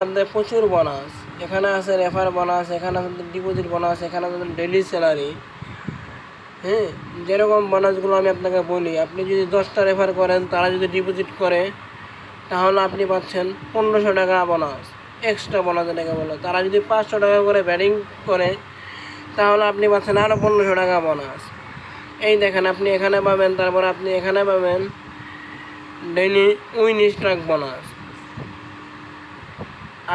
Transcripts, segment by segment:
আপনাদের প্রচুর বোনাস। এখানে আছে রেফার বোনাস, এখানে আছে ডিপোজিট বোনাস, এখানে আছে ডেইলি স্যালারি। হ্যাঁ, যেরকম বোনাসগুলো আমি আপনাকে বলি, আপনি যদি 10টা রেফার করেন, তারা যদি ডিপোজিট করে, তাহলে আপনি পাচ্ছেন 1500 টাকা বোনাস। এক্সট্রা বোনাস এটাকে বলে। তারা যদি 500 টাকা করে ব্যাটিং করে, তাহলে আপনি পাচ্ছেন আরও 1500 টাকা বোনাস। এই দেখেন, আপনি এখানে পাবেন, তারপর আপনি এখানে পাবেন ডেইলি উইন স্ট্রাইক বোনাস।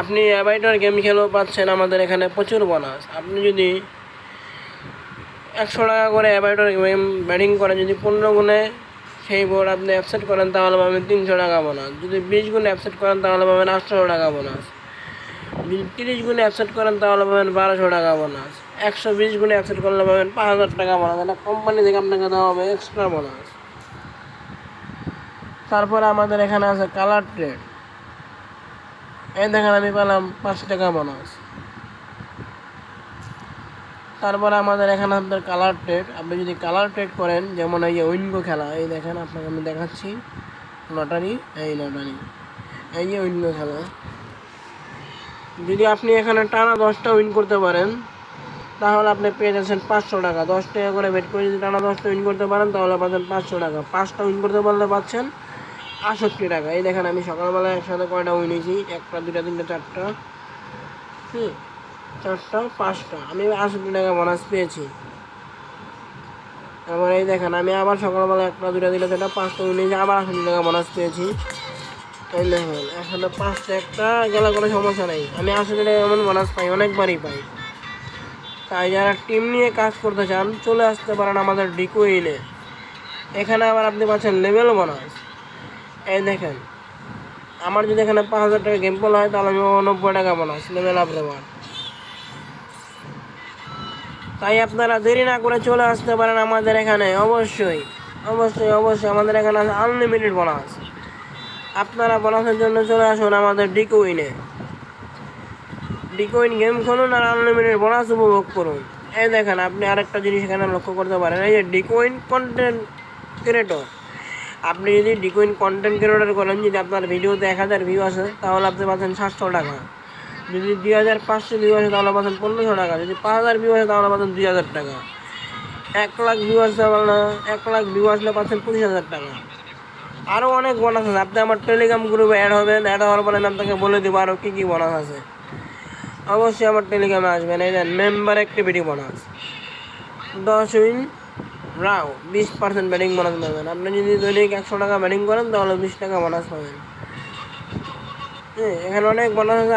আপনি অ্যাবাইটার গেম খেলেও পাচ্ছেন আমাদের এখানে প্রচুর বোনাস। আপনি যদি 100 টাকা করে অ্যাবাইটার গেম ব্যাটিং করে যদি 15 গুণে সেই বোর্ড আপনি অ্যাপসেট করেন, তাহলে পাবেন 300 টাকা বোনাস। যদি 20 গুণে অ্যাপসেট করেন, তাহলে পাবেন 800 টাকা বোনাস। যদি 30 গুণে অ্যাপসেট করেন, তাহলে পাবেন 1200 টাকা বোনাস। 120 গুণে অ্যাপসেট করলে পাবেন 5000 টাকা বোনাস। এটা কোম্পানি থেকে আপনাকে দেওয়া হবে এক্সট্রা বোনাস। তারপরে আমাদের এখানে আছে কালার ট্রেড। এই দেখেন, আমি পেলাম 5 টাকা বোনাস। তারপরে আমাদের এখানে আপনার কালার ট্রেড। আপনি যদি কালার ট্রেড করেন, যেমন এই যে উইনগো খেলা, এই দেখেন আপনাকে আমি দেখাচ্ছি, লটারি, এই লটারি, এই যে উইনগো খেলা। যদি আপনি এখানে টানা 10টা উইন করতে পারেন, তাহলে আপনি পেয়ে যাচ্ছেন 500 টাকা। 10 টাকা করে বেট করে যদি টানা 10টা উইন করতে পারেন, তাহলে পাচ্ছেন 500 টাকা। 5টা উইন করতে পারলে পাচ্ছেন 68 টাকা। এই দেখেন, আমি সকালবেলা একসাথে কয়টা উইন হয়েছি, 1টা 2টা 3টা 4টা, 4টা 5টা, আমি 68 টাকা বোনাস পেয়েছি। আবার এই দেখেন, আমি আবার সকালবেলা 1টা 2টা 3টা 4টা 5টা উইন হয়েছি, আবার 68 টাকা বোনাস পেয়েছি। এই দেখেন, এখানে 5টা একটা গেলে কোনো সমস্যা নেই। আমি 68 টাকা এমন বোনাস পাই, অনেকবারই পাই। তাই যারা টিম নিয়ে কাজ করতে চান, চলে আসতে পারেন আমাদের ডিকোইনে। এখানে আবার আপনি পাচ্ছেন লেভেল বোনাস। এই দেখেন, আমার যদি এখানে 5000 টাকা গেম বল হয়, তাহলে আমি 90 টাকা বোনাস লেভেল আপ রেওয়ার্ড। তাই আপনারা দেরি না করে চলে আসতে পারেন আমাদের এখানে। অবশ্যই অবশ্যই অবশ্যই আমাদের এখানে আছে আনলিমিটেড বোনাস। আপনারা বোনাসের জন্য চলে আসুন আমাদের ডিকোইনে। ডিকোইন গেম খেলুন আর আনলিমিটেড বোনাস উপভোগ করুন। এই দেখেন, আপনি আরেকটা জিনিস এখানে লক্ষ্য করতে পারেন, এই যে ডিকোইন কন্টেন্ট ক্রিয়েটর। আপনি যদি ডিকোইন কন্টেন্ট ক্রিয়েটর করেন, যদি আপনার ভিডিওতে 1000 ভিউ আসে, তাহলে আপনি পাচ্ছেন 700 টাকা। যদি 2500 ভিউ আসে, তাহলে পাচ্ছেন 1500 টাকা। যদি 5000 ভিউ আসে, তাহলে পাচ্ছেন 2000 টাকা। 1 লাখ ভিউ আসলে 1 লাখ ভিউ আসলে পাচ্ছেন 25,000 টাকা। আরও অনেক বোনাস আছে। আপনি আমার টেলিগ্রাম গ্রুপে অ্যাড হবেন, অ্যাড হওয়ার পরে আমি আপনাকে বলে দেবো আরও কী কী বোনাস আছে। অবশ্যই আমার টেলিগ্রামে আসবেন। এই দেন মেম্বার অ্যাক্টিভিটি বোনাস, 10 উইন রাও 20% ব্যাটিং বোনাস পাবেন। আপনি যদি দৈনিক 100 টাকা ব্যাটিং করেন, তাহলে 20 টাকা বোনাস পাবেন। হ্যাঁ, এখানে অনেক বোনাস আছে।